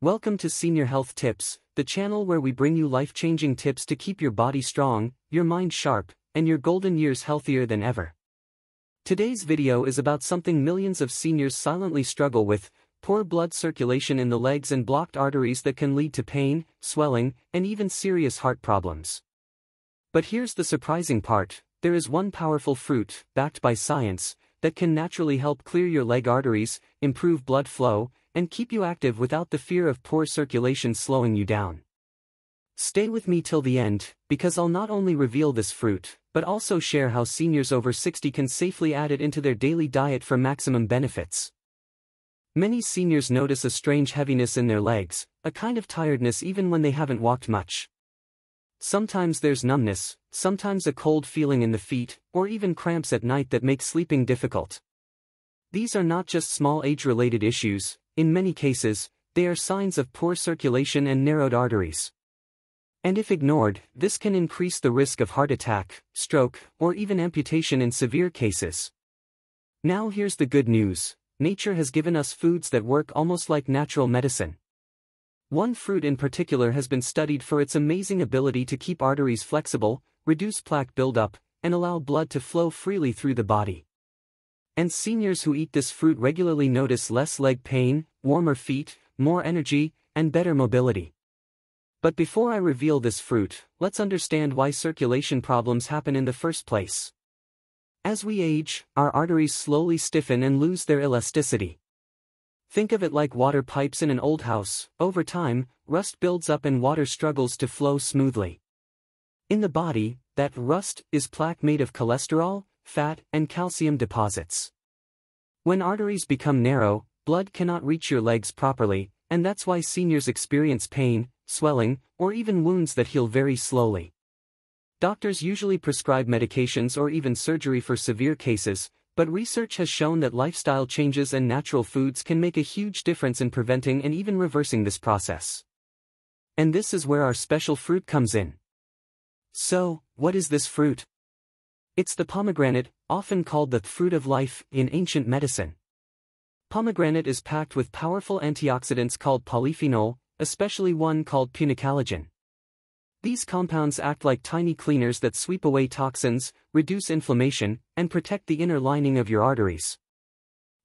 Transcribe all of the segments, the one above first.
Welcome to Senior Health Tips, the channel where we bring you life-changing tips to keep your body strong, your mind sharp, and your golden years healthier than ever. Today's video is about something millions of seniors silently struggle with: poor blood circulation in the legs and blocked arteries that can lead to pain, swelling, and even serious heart problems. But here's the surprising part: there is one powerful fruit, backed by science, that can naturally help clear your leg arteries, improve blood flow, and keep you active without the fear of poor circulation slowing you down. Stay with me till the end, because I'll not only reveal this fruit, but also share how seniors over 60 can safely add it into their daily diet for maximum benefits. Many seniors notice a strange heaviness in their legs, a kind of tiredness even when they haven't walked much. Sometimes there's numbness, sometimes a cold feeling in the feet, or even cramps at night that make sleeping difficult. These are not just small age-related issues. In many cases, they are signs of poor circulation and narrowed arteries. And if ignored, this can increase the risk of heart attack, stroke, or even amputation in severe cases. Now here's the good news: nature has given us foods that work almost like natural medicine. One fruit in particular has been studied for its amazing ability to keep arteries flexible, reduce plaque buildup, and allow blood to flow freely through the body. And seniors who eat this fruit regularly notice less leg pain, warmer feet, more energy, and better mobility. But before I reveal this fruit, let's understand why circulation problems happen in the first place. As we age, our arteries slowly stiffen and lose their elasticity. Think of it like water pipes in an old house. Over time, rust builds up and water struggles to flow smoothly. In the body, that rust is plaque made of cholesterol, fat, and calcium deposits. When arteries become narrow, blood cannot reach your legs properly, and that's why seniors experience pain, swelling, or even wounds that heal very slowly. Doctors usually prescribe medications or even surgery for severe cases, but research has shown that lifestyle changes and natural foods can make a huge difference in preventing and even reversing this process. And this is where our special fruit comes in. So, what is this fruit? It's the pomegranate, often called the fruit of life in ancient medicine. Pomegranate is packed with powerful antioxidants called polyphenol, especially one called punicalagin. These compounds act like tiny cleaners that sweep away toxins, reduce inflammation, and protect the inner lining of your arteries.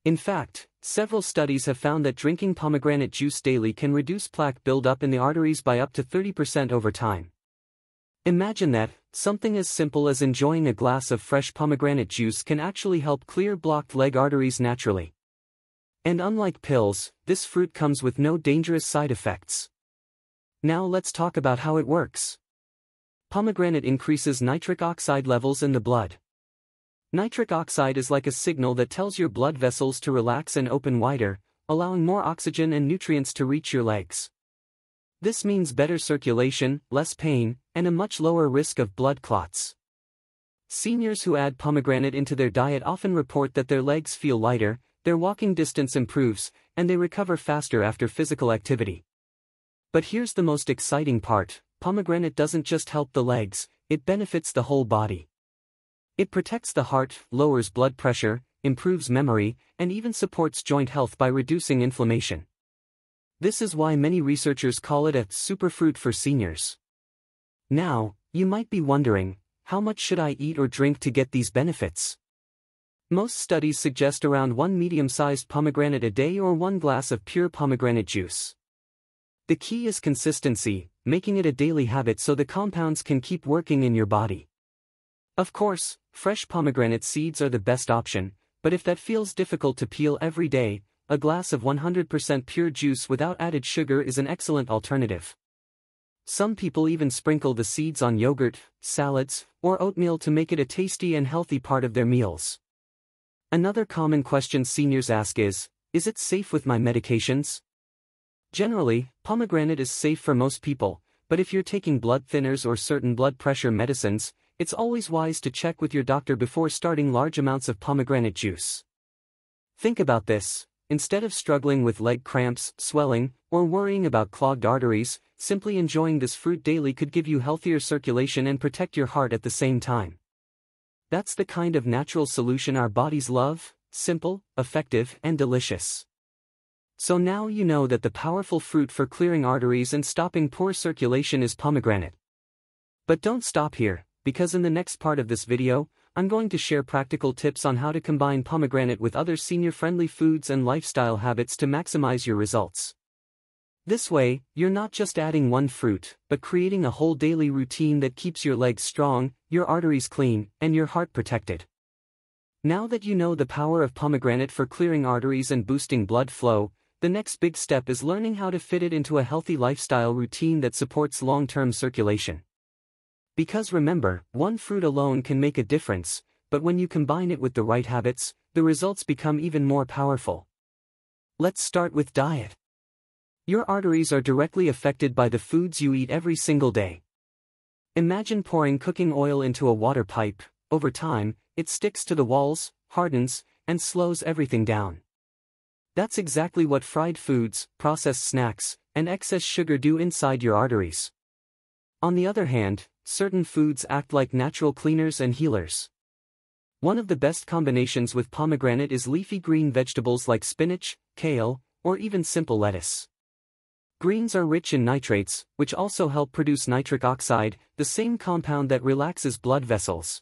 In fact, several studies have found that drinking pomegranate juice daily can reduce plaque buildup in the arteries by up to 30% over time. Imagine that, something as simple as enjoying a glass of fresh pomegranate juice can actually help clear blocked leg arteries naturally. And unlike pills, this fruit comes with no dangerous side effects. Now let's talk about how it works. Pomegranate increases nitric oxide levels in the blood. Nitric oxide is like a signal that tells your blood vessels to relax and open wider, allowing more oxygen and nutrients to reach your legs. This means better circulation, less pain, and a much lower risk of blood clots. Seniors who add pomegranate into their diet often report that their legs feel lighter, their walking distance improves, and they recover faster after physical activity. But here's the most exciting part: pomegranate doesn't just help the legs, it benefits the whole body. It protects the heart, lowers blood pressure, improves memory, and even supports joint health by reducing inflammation. This is why many researchers call it a superfruit for seniors. Now, you might be wondering, how much should I eat or drink to get these benefits? Most studies suggest around one medium-sized pomegranate a day or one glass of pure pomegranate juice. The key is consistency, making it a daily habit so the compounds can keep working in your body. Of course, fresh pomegranate seeds are the best option, but if that feels difficult to peel every day, a glass of 100% pure juice without added sugar is an excellent alternative. Some people even sprinkle the seeds on yogurt, salads, or oatmeal to make it a tasty and healthy part of their meals. Another common question seniors ask is it safe with my medications? Generally, pomegranate is safe for most people, but if you're taking blood thinners or certain blood pressure medicines, it's always wise to check with your doctor before starting large amounts of pomegranate juice. Think about this: instead of struggling with leg cramps, swelling, or worrying about clogged arteries, simply enjoying this fruit daily could give you healthier circulation and protect your heart at the same time. That's the kind of natural solution our bodies love: simple, effective, and delicious. So now you know that the powerful fruit for clearing arteries and stopping poor circulation is pomegranate. But don't stop here, because in the next part of this video, I'm going to share practical tips on how to combine pomegranate with other senior-friendly foods and lifestyle habits to maximize your results. This way, you're not just adding one fruit, but creating a whole daily routine that keeps your legs strong, your arteries clean, and your heart protected. Now that you know the power of pomegranate for clearing arteries and boosting blood flow, the next big step is learning how to fit it into a healthy lifestyle routine that supports long-term circulation. Because remember, one fruit alone can make a difference, but when you combine it with the right habits, the results become even more powerful. Let's start with diet. Your arteries are directly affected by the foods you eat every single day. Imagine pouring cooking oil into a water pipe. Over time, it sticks to the walls, hardens, and slows everything down. That's exactly what fried foods, processed snacks, and excess sugar do inside your arteries. On the other hand, certain foods act like natural cleaners and healers. One of the best combinations with pomegranate is leafy green vegetables like spinach, kale, or even simple lettuce. Greens are rich in nitrates, which also help produce nitric oxide, the same compound that relaxes blood vessels.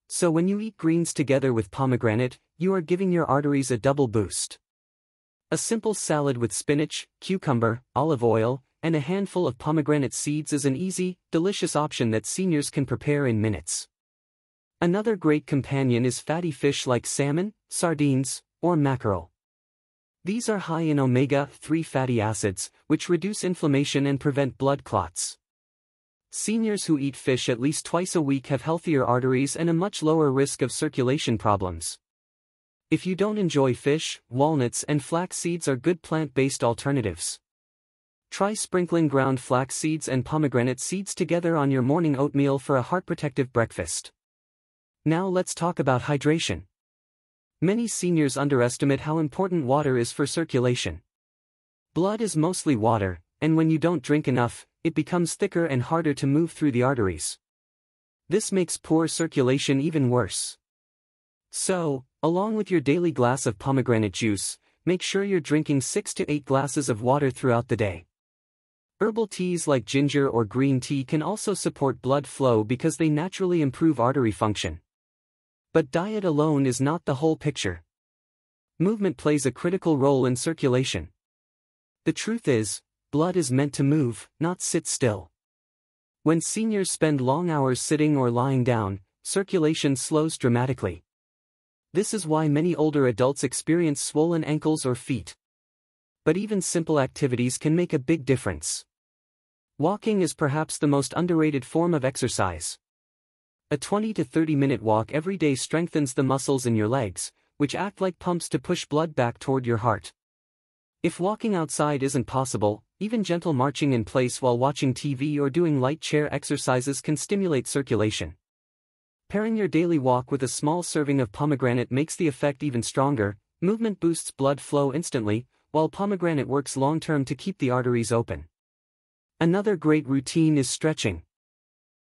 So when you eat greens together with pomegranate, you are giving your arteries a double boost. A simple salad with spinach, cucumber, olive oil, and a handful of pomegranate seeds is an easy, delicious option that seniors can prepare in minutes. Another great companion is fatty fish like salmon, sardines, or mackerel. These are high in omega-3 fatty acids, which reduce inflammation and prevent blood clots. Seniors who eat fish at least twice a week have healthier arteries and a much lower risk of circulation problems. If you don't enjoy fish, walnuts and flax seeds are good plant-based alternatives. Try sprinkling ground flax seeds and pomegranate seeds together on your morning oatmeal for a heart-protective breakfast. Now let's talk about hydration. Many seniors underestimate how important water is for circulation. Blood is mostly water, and when you don't drink enough, it becomes thicker and harder to move through the arteries. This makes poor circulation even worse. So, along with your daily glass of pomegranate juice, make sure you're drinking 6 to 8 glasses of water throughout the day. Herbal teas like ginger or green tea can also support blood flow because they naturally improve artery function. But diet alone is not the whole picture. Movement plays a critical role in circulation. The truth is, blood is meant to move, not sit still. When seniors spend long hours sitting or lying down, circulation slows dramatically. This is why many older adults experience swollen ankles or feet. But even simple activities can make a big difference. Walking is perhaps the most underrated form of exercise. A 20 to 30-minute walk every day strengthens the muscles in your legs, which act like pumps to push blood back toward your heart. If walking outside isn't possible, even gentle marching in place while watching TV or doing light chair exercises can stimulate circulation. Pairing your daily walk with a small serving of pomegranate makes the effect even stronger. Movement boosts blood flow instantly, while pomegranate works long-term to keep the arteries open. Another great routine is stretching.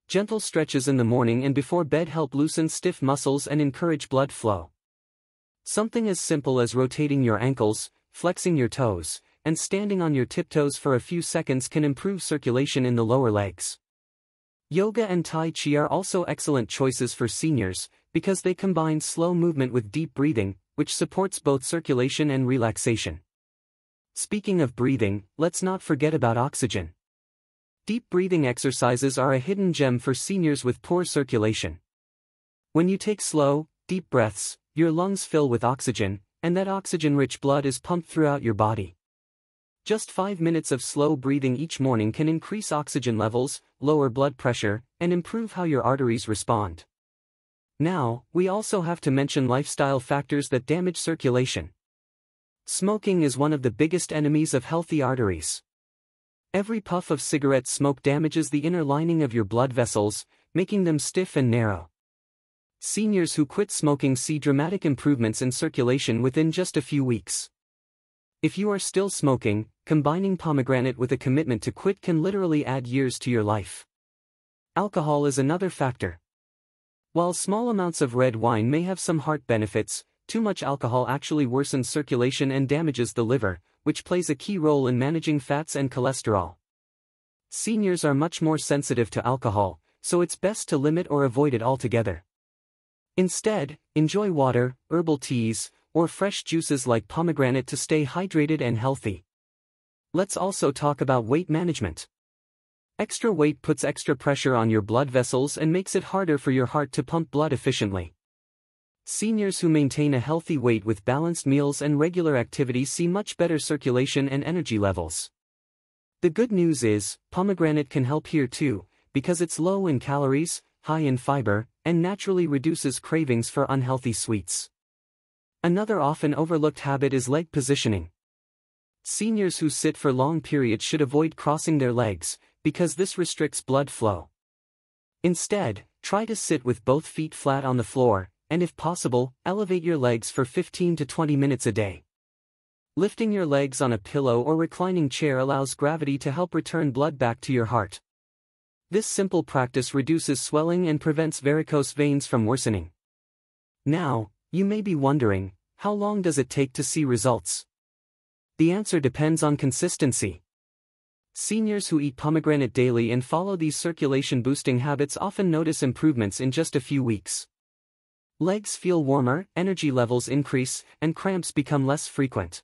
Gentle stretches in the morning and before bed help loosen stiff muscles and encourage blood flow. Something as simple as rotating your ankles, flexing your toes, and standing on your tiptoes for a few seconds can improve circulation in the lower legs. Yoga and Tai Chi are also excellent choices for seniors, because they combine slow movement with deep breathing, which supports both circulation and relaxation. Speaking of breathing, let's not forget about oxygen. Deep breathing exercises are a hidden gem for seniors with poor circulation. When you take slow, deep breaths, your lungs fill with oxygen, and that oxygen-rich blood is pumped throughout your body. Just 5 minutes of slow breathing each morning can increase oxygen levels, lower blood pressure, and improve how your arteries respond. Now, we also have to mention lifestyle factors that damage circulation. Smoking is one of the biggest enemies of healthy arteries. Every puff of cigarette smoke damages the inner lining of your blood vessels, making them stiff and narrow. Seniors who quit smoking see dramatic improvements in circulation within just a few weeks. If you are still smoking, combining pomegranate with a commitment to quit can literally add years to your life. Alcohol is another factor. While small amounts of red wine may have some heart benefits, too much alcohol actually worsens circulation and damages the liver, which plays a key role in managing fats and cholesterol. Seniors are much more sensitive to alcohol, so it's best to limit or avoid it altogether. Instead, enjoy water, herbal teas, or fresh juices like pomegranate to stay hydrated and healthy. Let's also talk about weight management. Extra weight puts extra pressure on your blood vessels and makes it harder for your heart to pump blood efficiently. Seniors who maintain a healthy weight with balanced meals and regular activities see much better circulation and energy levels. The good news is, pomegranate can help here too, because it's low in calories, high in fiber, and naturally reduces cravings for unhealthy sweets. Another often overlooked habit is leg positioning. Seniors who sit for long periods should avoid crossing their legs, because this restricts blood flow. Instead, try to sit with both feet flat on the floor, and if possible, elevate your legs for 15 to 20 minutes a day. Lifting your legs on a pillow or reclining chair allows gravity to help return blood back to your heart. This simple practice reduces swelling and prevents varicose veins from worsening. Now, you may be wondering, how long does it take to see results? The answer depends on consistency. Seniors who eat pomegranate daily and follow these circulation-boosting habits often notice improvements in just a few weeks. Legs feel warmer, energy levels increase, and cramps become less frequent.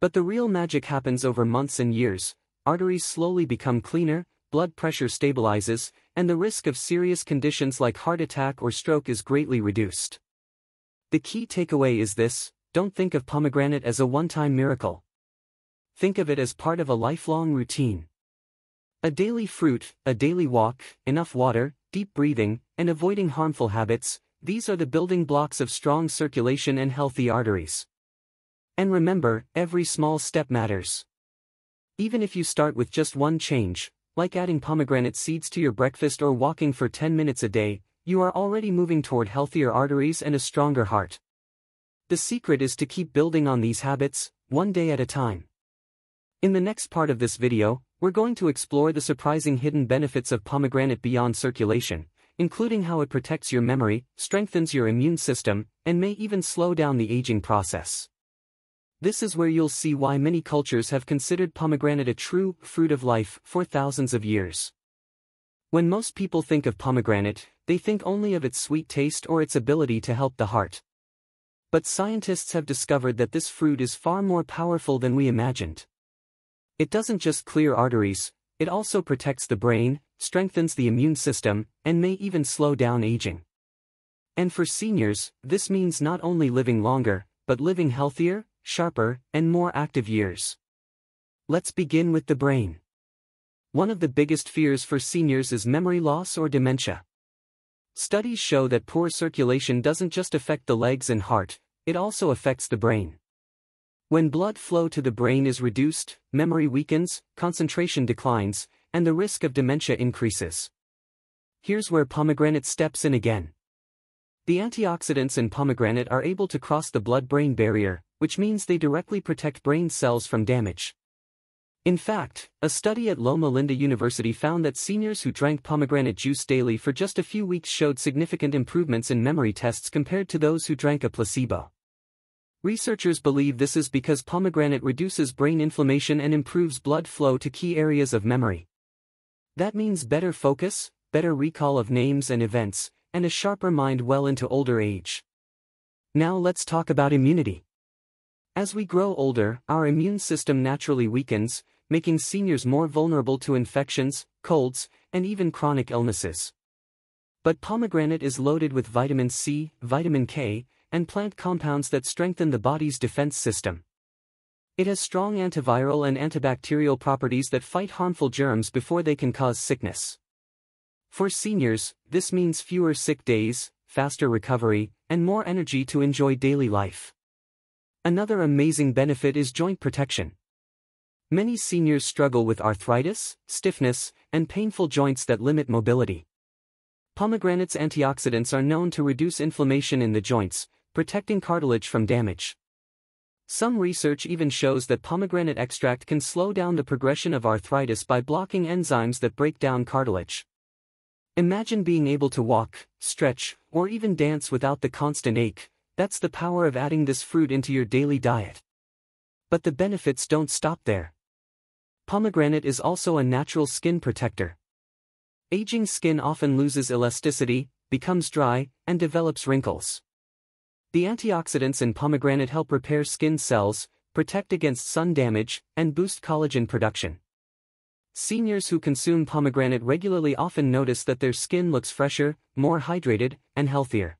But the real magic happens over months and years. Arteries slowly become cleaner, blood pressure stabilizes, and the risk of serious conditions like heart attack or stroke is greatly reduced. The key takeaway is this: don't think of pomegranate as a one-time miracle. Think of it as part of a lifelong routine. A daily fruit, a daily walk, enough water, deep breathing, and avoiding harmful habits, these are the building blocks of strong circulation and healthy arteries. And remember, every small step matters. Even if you start with just one change, like adding pomegranate seeds to your breakfast or walking for 10 minutes a day, you are already moving toward healthier arteries and a stronger heart. The secret is to keep building on these habits, one day at a time. In the next part of this video, we're going to explore the surprising hidden benefits of pomegranate beyond circulation, including how it protects your memory, strengthens your immune system, and may even slow down the aging process. This is where you'll see why many cultures have considered pomegranate a true fruit of life for thousands of years. When most people think of pomegranate, they think only of its sweet taste or its ability to help the heart. But scientists have discovered that this fruit is far more powerful than we imagined. It doesn't just clear arteries, it also protects the brain, strengthens the immune system, and may even slow down aging. And for seniors, this means not only living longer, but living healthier, sharper, and more active years. Let's begin with the brain. One of the biggest fears for seniors is memory loss or dementia. Studies show that poor circulation doesn't just affect the legs and heart, it also affects the brain. When blood flow to the brain is reduced, memory weakens, concentration declines, and the risk of dementia increases. Here's where pomegranate steps in again. The antioxidants in pomegranate are able to cross the blood-brain barrier, which means they directly protect brain cells from damage. In fact, a study at Loma Linda University found that seniors who drank pomegranate juice daily for just a few weeks showed significant improvements in memory tests compared to those who drank a placebo. Researchers believe this is because pomegranate reduces brain inflammation and improves blood flow to key areas of memory. That means better focus, better recall of names and events, and a sharper mind well into older age. Now let's talk about immunity. As we grow older, our immune system naturally weakens, making seniors more vulnerable to infections, colds, and even chronic illnesses. But pomegranate is loaded with vitamin C, vitamin K, and plant compounds that strengthen the body's defense system. It has strong antiviral and antibacterial properties that fight harmful germs before they can cause sickness. For seniors, this means fewer sick days, faster recovery, and more energy to enjoy daily life. Another amazing benefit is joint protection. Many seniors struggle with arthritis, stiffness, and painful joints that limit mobility. Pomegranate's antioxidants are known to reduce inflammation in the joints, protecting cartilage from damage. Some research even shows that pomegranate extract can slow down the progression of arthritis by blocking enzymes that break down cartilage. Imagine being able to walk, stretch, or even dance without the constant ache. That's the power of adding this fruit into your daily diet. But the benefits don't stop there. Pomegranate is also a natural skin protector. Aging skin often loses elasticity, becomes dry, and develops wrinkles. The antioxidants in pomegranate help repair skin cells, protect against sun damage, and boost collagen production. Seniors who consume pomegranate regularly often notice that their skin looks fresher, more hydrated, and healthier.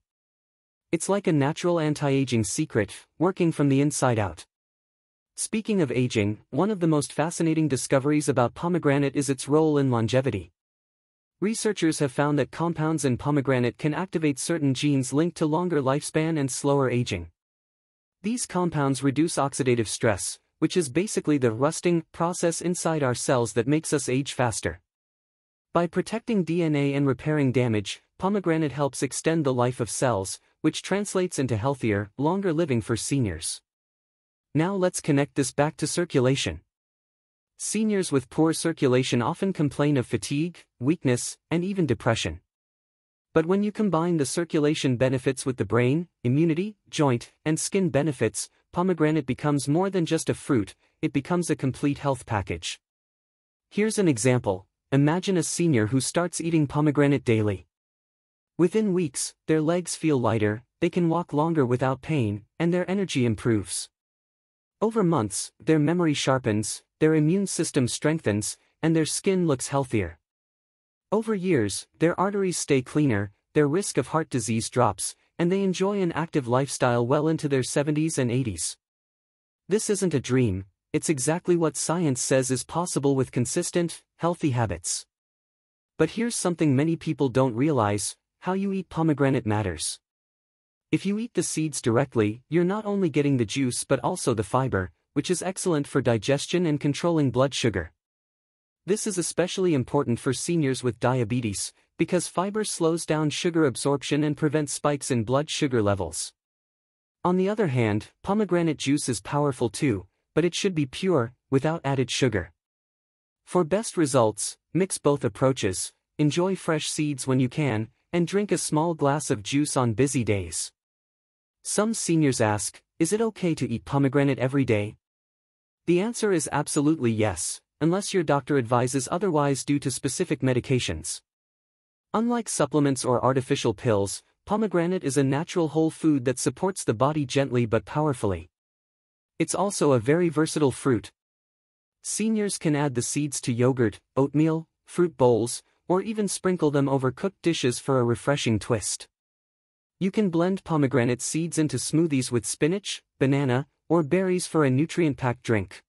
It's like a natural anti-aging secret, working from the inside out. Speaking of aging, one of the most fascinating discoveries about pomegranate is its role in longevity. Researchers have found that compounds in pomegranate can activate certain genes linked to longer lifespan and slower aging. These compounds reduce oxidative stress, which is basically the rusting process inside our cells that makes us age faster. By protecting DNA and repairing damage, pomegranate helps extend the life of cells, which translates into healthier, longer living for seniors. Now let's connect this back to circulation. Seniors with poor circulation often complain of fatigue, weakness, and even depression. But when you combine the circulation benefits with the brain, immunity, joint, and skin benefits, pomegranate becomes more than just a fruit, it becomes a complete health package. Here's an example. Imagine a senior who starts eating pomegranate daily. Within weeks, their legs feel lighter, they can walk longer without pain, and their energy improves. Over months, their memory sharpens, their immune system strengthens, and their skin looks healthier. Over years, their arteries stay cleaner, their risk of heart disease drops, and they enjoy an active lifestyle well into their 70s and 80s. This isn't a dream, it's exactly what science says is possible with consistent, healthy habits. But here's something many people don't realize: how you eat pomegranate matters. If you eat the seeds directly, you're not only getting the juice but also the fiber, which is excellent for digestion and controlling blood sugar. This is especially important for seniors with diabetes, because fiber slows down sugar absorption and prevents spikes in blood sugar levels. On the other hand, pomegranate juice is powerful too, but it should be pure, without added sugar. For best results, mix both approaches, enjoy fresh seeds when you can, and drink a small glass of juice on busy days. Some seniors ask, is it okay to eat pomegranate every day? The answer is absolutely yes, unless your doctor advises otherwise due to specific medications. Unlike supplements or artificial pills, pomegranate is a natural whole food that supports the body gently but powerfully. It's also a very versatile fruit. Seniors can add the seeds to yogurt, oatmeal, fruit bowls, or even sprinkle them over cooked dishes for a refreshing twist. You can blend pomegranate seeds into smoothies with spinach, banana, or berries for a nutrient-packed drink.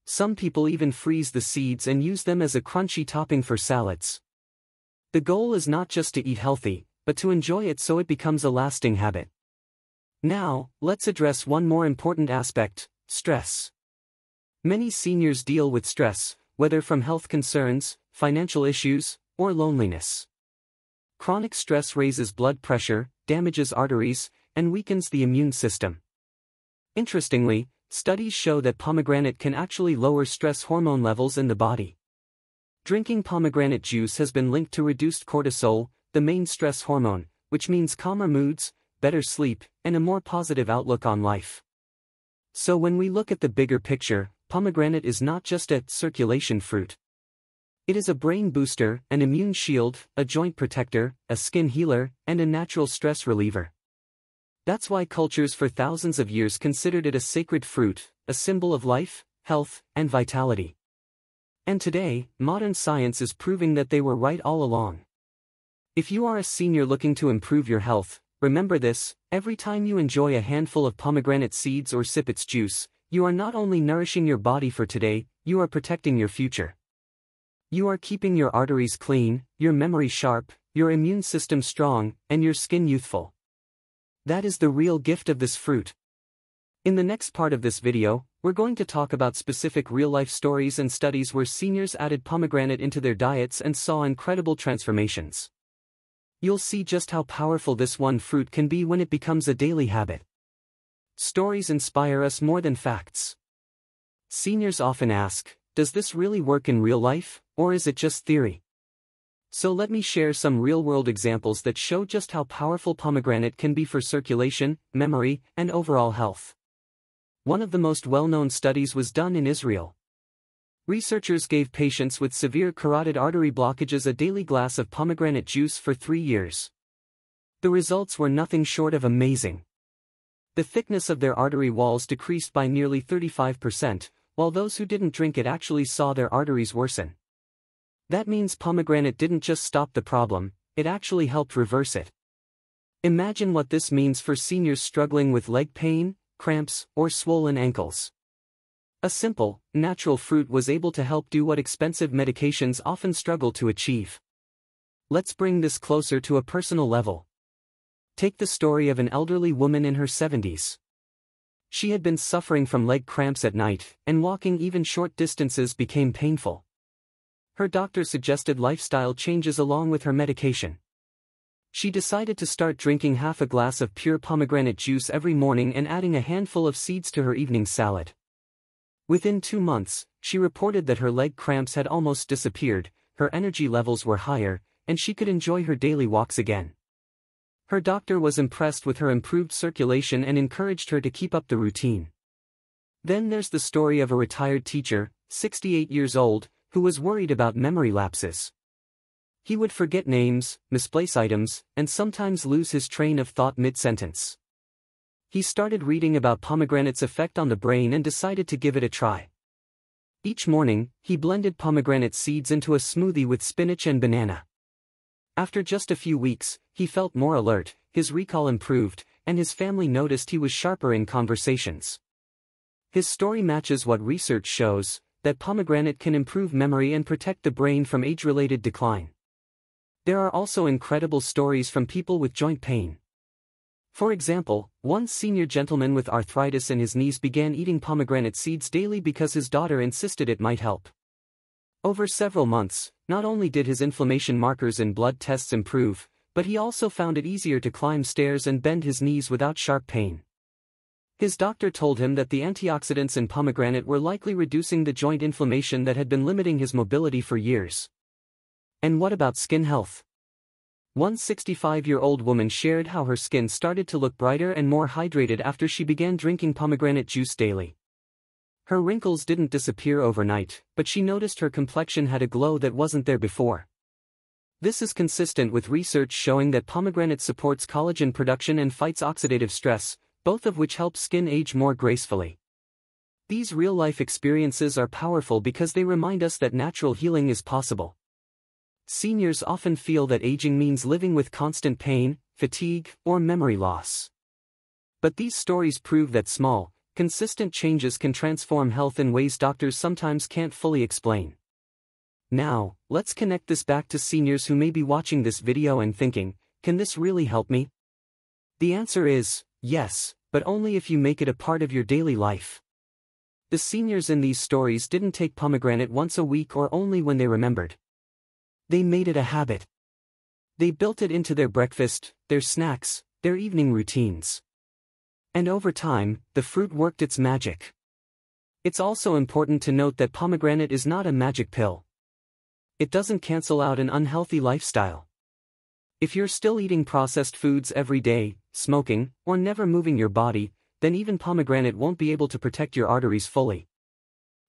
Some people even freeze the seeds and use them as a crunchy topping for salads. The goal is not just to eat healthy, but to enjoy it so it becomes a lasting habit. Now, let's address one more important aspect: stress. Many seniors deal with stress, whether from health concerns, financial issues, or loneliness. Chronic stress raises blood pressure, damages arteries, and weakens the immune system. Interestingly, studies show that pomegranate can actually lower stress hormone levels in the body. Drinking pomegranate juice has been linked to reduced cortisol, the main stress hormone, which means calmer moods, better sleep, and a more positive outlook on life. So when we look at the bigger picture, pomegranate is not just a circulation fruit. It is a brain booster, an immune shield, a joint protector, a skin healer, and a natural stress reliever. That's why cultures for thousands of years considered it a sacred fruit, a symbol of life, health, and vitality. And today, modern science is proving that they were right all along. If you are a senior looking to improve your health, remember this: every time you enjoy a handful of pomegranate seeds or sip its juice, you are not only nourishing your body for today, you are protecting your future. You are keeping your arteries clean, your memory sharp, your immune system strong, and your skin youthful. That is the real gift of this fruit. In the next part of this video, we're going to talk about specific real-life stories and studies where seniors added pomegranate into their diets and saw incredible transformations. You'll see just how powerful this one fruit can be when it becomes a daily habit. Stories inspire us more than facts. Seniors often ask, does this really work in real life, or is it just theory? So let me share some real-world examples that show just how powerful pomegranate can be for circulation, memory, and overall health. One of the most well-known studies was done in Israel. Researchers gave patients with severe carotid artery blockages a daily glass of pomegranate juice for 3 years. The results were nothing short of amazing. The thickness of their artery walls decreased by nearly 35%, while those who didn't drink it actually saw their arteries worsen. That means pomegranate didn't just stop the problem, it actually helped reverse it. Imagine what this means for seniors struggling with leg pain, cramps, or swollen ankles. A simple, natural fruit was able to help do what expensive medications often struggle to achieve. Let's bring this closer to a personal level. Take the story of an elderly woman in her 70s. She had been suffering from leg cramps at night, and walking even short distances became painful. Her doctor suggested lifestyle changes along with her medication. She decided to start drinking half a glass of pure pomegranate juice every morning and adding a handful of seeds to her evening salad. Within 2 months, she reported that her leg cramps had almost disappeared, her energy levels were higher, and she could enjoy her daily walks again. Her doctor was impressed with her improved circulation and encouraged her to keep up the routine. Then there's the story of a retired teacher, 68 years old, who was worried about memory lapses. He would forget names, misplace items, and sometimes lose his train of thought mid-sentence. He started reading about pomegranate's effect on the brain and decided to give it a try. Each morning, he blended pomegranate seeds into a smoothie with spinach and banana. After just a few weeks, he felt more alert, his recall improved, and his family noticed he was sharper in conversations. His story matches what research shows, that pomegranate can improve memory and protect the brain from age-related decline. There are also incredible stories from people with joint pain. For example, one senior gentleman with arthritis in his knees began eating pomegranate seeds daily because his daughter insisted it might help. Over several months, not only did his inflammation markers in blood tests improve, but he also found it easier to climb stairs and bend his knees without sharp pain. His doctor told him that the antioxidants in pomegranate were likely reducing the joint inflammation that had been limiting his mobility for years. And what about skin health? One 65-year-old woman shared how her skin started to look brighter and more hydrated after she began drinking pomegranate juice daily. Her wrinkles didn't disappear overnight, but she noticed her complexion had a glow that wasn't there before. This is consistent with research showing that pomegranate supports collagen production and fights oxidative stress, both of which help skin age more gracefully. These real-life experiences are powerful because they remind us that natural healing is possible. Seniors often feel that aging means living with constant pain, fatigue, or memory loss. But these stories prove that small, consistent changes can transform health in ways doctors sometimes can't fully explain. Now, let's connect this back to seniors who may be watching this video and thinking, can this really help me? The answer is, yes, but only if you make it a part of your daily life. The seniors in these stories didn't take pomegranate once a week or only when they remembered. They made it a habit. They built it into their breakfast, their snacks, their evening routines. And over time, the fruit worked its magic. It's also important to note that pomegranate is not a magic pill. It doesn't cancel out an unhealthy lifestyle. If you're still eating processed foods every day, smoking, or never moving your body, then even pomegranate won't be able to protect your arteries fully.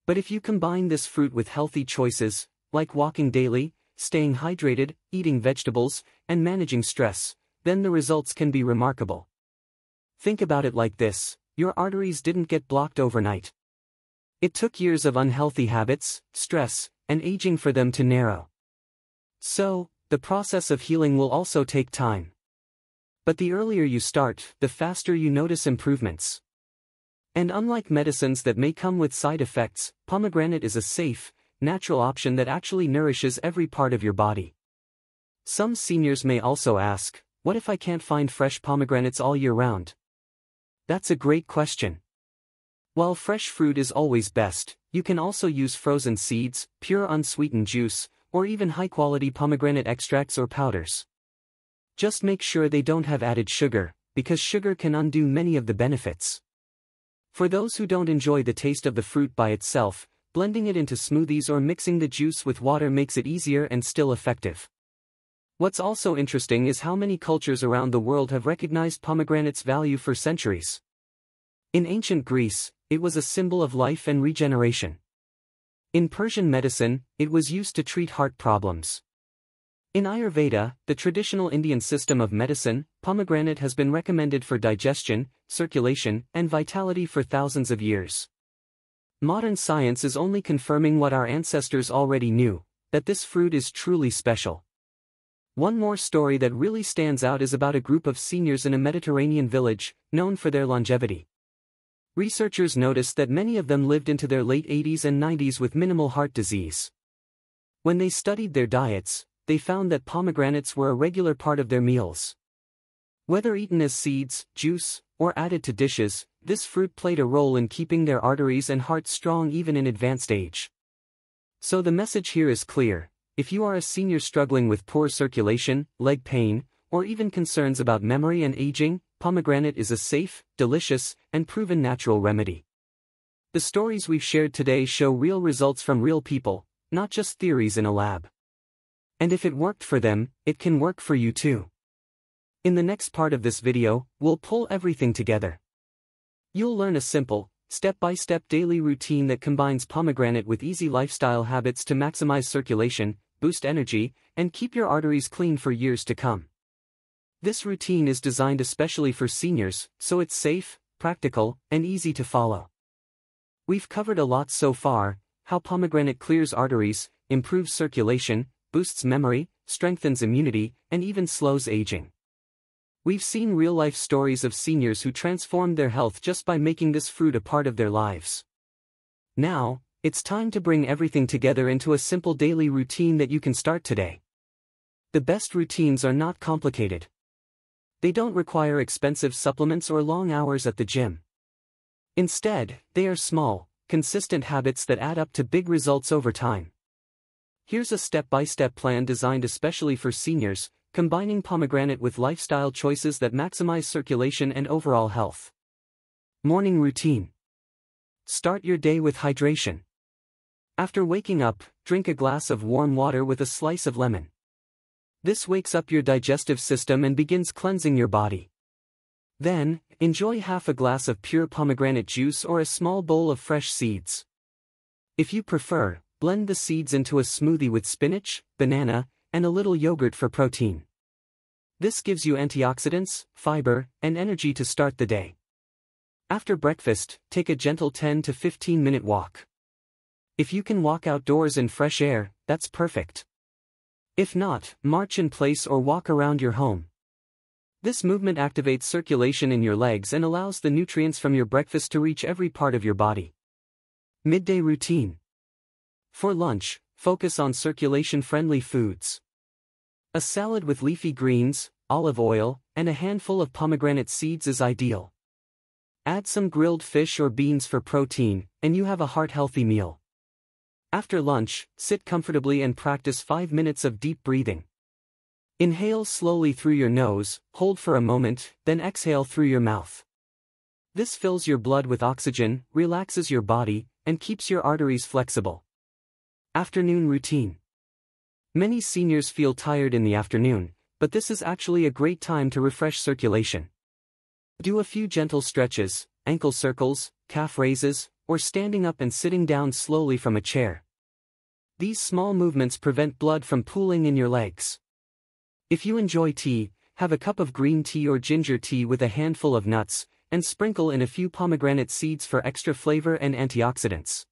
But if you combine this fruit with healthy choices, like walking daily, staying hydrated, eating vegetables, and managing stress, then the results can be remarkable. Think about it like this: your arteries didn't get blocked overnight. It took years of unhealthy habits, stress, and aging for them to narrow. So, the process of healing will also take time. But the earlier you start, the faster you notice improvements. And unlike medicines that may come with side effects, pomegranate is a safe, natural option that actually nourishes every part of your body. Some seniors may also ask, what if I can't find fresh pomegranates all year round? That's a great question. While fresh fruit is always best, you can also use frozen seeds, pure unsweetened juice, or even high-quality pomegranate extracts or powders. Just make sure they don't have added sugar, because sugar can undo many of the benefits. For those who don't enjoy the taste of the fruit by itself, blending it into smoothies or mixing the juice with water makes it easier and still effective. What's also interesting is how many cultures around the world have recognized pomegranate's value for centuries. In ancient Greece, it was a symbol of life and regeneration. In Persian medicine, it was used to treat heart problems. In Ayurveda, the traditional Indian system of medicine, pomegranate has been recommended for digestion, circulation, and vitality for thousands of years. Modern science is only confirming what our ancestors already knew, that this fruit is truly special. One more story that really stands out is about a group of seniors in a Mediterranean village, known for their longevity. Researchers noticed that many of them lived into their late 80s and 90s with minimal heart disease. When they studied their diets, they found that pomegranates were a regular part of their meals. Whether eaten as seeds, juice, or added to dishes, this fruit played a role in keeping their arteries and heart strong even in advanced age. So the message here is clear: if you are a senior struggling with poor circulation, leg pain, or even concerns about memory and aging, pomegranate is a safe, delicious, and proven natural remedy. The stories we've shared today show real results from real people, not just theories in a lab. And if it worked for them, it can work for you too. In the next part of this video, we'll pull everything together. You'll learn a simple, step-by-step daily routine that combines pomegranate with easy lifestyle habits to maximize circulation, boost energy, and keep your arteries clean for years to come. This routine is designed especially for seniors, so it's safe, practical, and easy to follow. We've covered a lot so far: how pomegranate clears arteries, improves circulation, boosts memory, strengthens immunity, and even slows aging. We've seen real-life stories of seniors who transformed their health just by making this fruit a part of their lives. Now, it's time to bring everything together into a simple daily routine that you can start today. The best routines are not complicated. They don't require expensive supplements or long hours at the gym. Instead, they are small, consistent habits that add up to big results over time. Here's a step-by-step plan designed especially for seniors, combining pomegranate with lifestyle choices that maximize circulation and overall health. Morning routine. Start your day with hydration. After waking up, drink a glass of warm water with a slice of lemon. This wakes up your digestive system and begins cleansing your body. Then, enjoy half a glass of pure pomegranate juice or a small bowl of fresh seeds. If you prefer, blend the seeds into a smoothie with spinach, banana, and a little yogurt for protein. This gives you antioxidants, fiber, and energy to start the day. After breakfast, take a gentle 10 to 15-minute walk. If you can walk outdoors in fresh air, that's perfect. If not, march in place or walk around your home. This movement activates circulation in your legs and allows the nutrients from your breakfast to reach every part of your body. Midday routine. For lunch, focus on circulation-friendly foods. A salad with leafy greens, olive oil, and a handful of pomegranate seeds is ideal. Add some grilled fish or beans for protein, and you have a heart-healthy meal. After lunch, sit comfortably and practice 5 minutes of deep breathing. Inhale slowly through your nose, hold for a moment, then exhale through your mouth. This fills your blood with oxygen, relaxes your body, and keeps your arteries flexible. Afternoon routine. Many seniors feel tired in the afternoon, but this is actually a great time to refresh circulation. Do a few gentle stretches, ankle circles, calf raises, or standing up and sitting down slowly from a chair. These small movements prevent blood from pooling in your legs. If you enjoy tea, have a cup of green tea or ginger tea with a handful of nuts, and sprinkle in a few pomegranate seeds for extra flavor and antioxidants.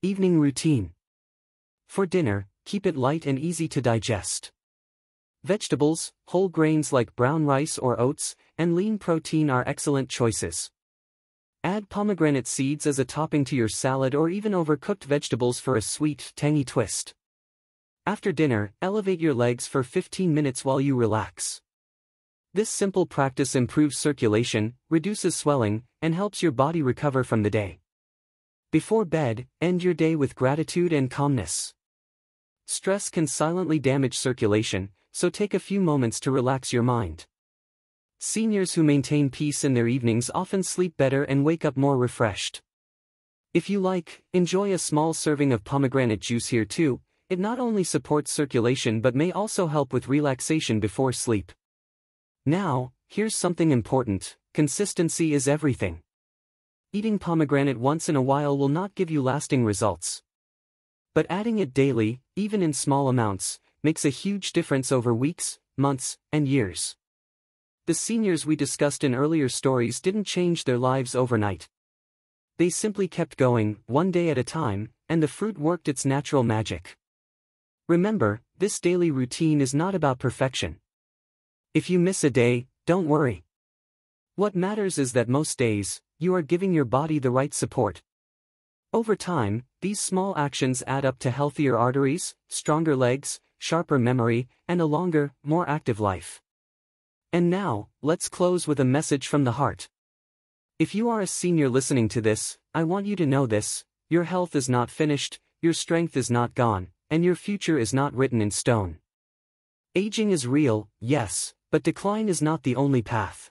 Evening routine. For dinner, keep it light and easy to digest. Vegetables, whole grains like brown rice or oats, and lean protein are excellent choices. Add pomegranate seeds as a topping to your salad or even overcooked vegetables for a sweet, tangy twist. After dinner, elevate your legs for 15 minutes while you relax. This simple practice improves circulation, reduces swelling, and helps your body recover from the day. Before bed, end your day with gratitude and calmness. Stress can silently damage circulation, so take a few moments to relax your mind. Seniors who maintain peace in their evenings often sleep better and wake up more refreshed. If you like, enjoy a small serving of pomegranate juice here too. It not only supports circulation but may also help with relaxation before sleep. Now, here's something important: consistency is everything. Eating pomegranate once in a while will not give you lasting results. But adding it daily, even in small amounts, makes a huge difference over weeks, months, and years. The seniors we discussed in earlier stories didn't change their lives overnight. They simply kept going, one day at a time, and the fruit worked its natural magic. Remember, this daily routine is not about perfection. If you miss a day, don't worry. What matters is that most days, you are giving your body the right support. Over time, these small actions add up to healthier arteries, stronger legs, sharper memory, and a longer, more active life. And now, let's close with a message from the heart. If you are a senior listening to this, I want you to know this: your health is not finished, your strength is not gone, and your future is not written in stone. Aging is real, yes, but decline is not the only path.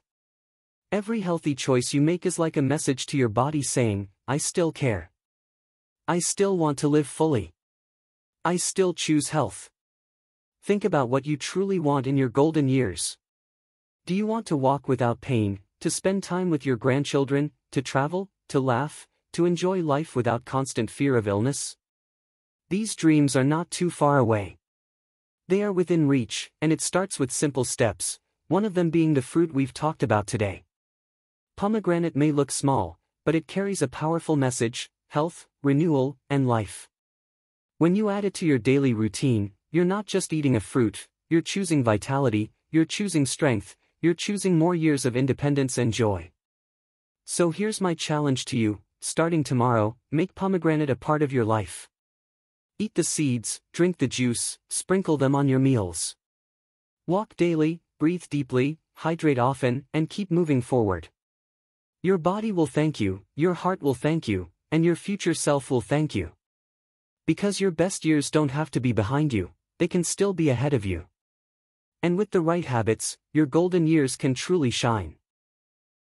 Every healthy choice you make is like a message to your body saying, I still care. I still want to live fully. I still choose health. Think about what you truly want in your golden years. Do you want to walk without pain, to spend time with your grandchildren, to travel, to laugh, to enjoy life without constant fear of illness? These dreams are not too far away. They are within reach, and it starts with simple steps, one of them being the fruit we've talked about today. Pomegranate may look small, but it carries a powerful message: health, renewal, and life. When you add it to your daily routine, you're not just eating a fruit, you're choosing vitality, you're choosing strength, you're choosing more years of independence and joy. So here's my challenge to you: starting tomorrow, make pomegranate a part of your life. Eat the seeds, drink the juice, sprinkle them on your meals. Walk daily, breathe deeply, hydrate often, and keep moving forward. Your body will thank you, your heart will thank you, and your future self will thank you. Because your best years don't have to be behind you, they can still be ahead of you. And with the right habits, your golden years can truly shine.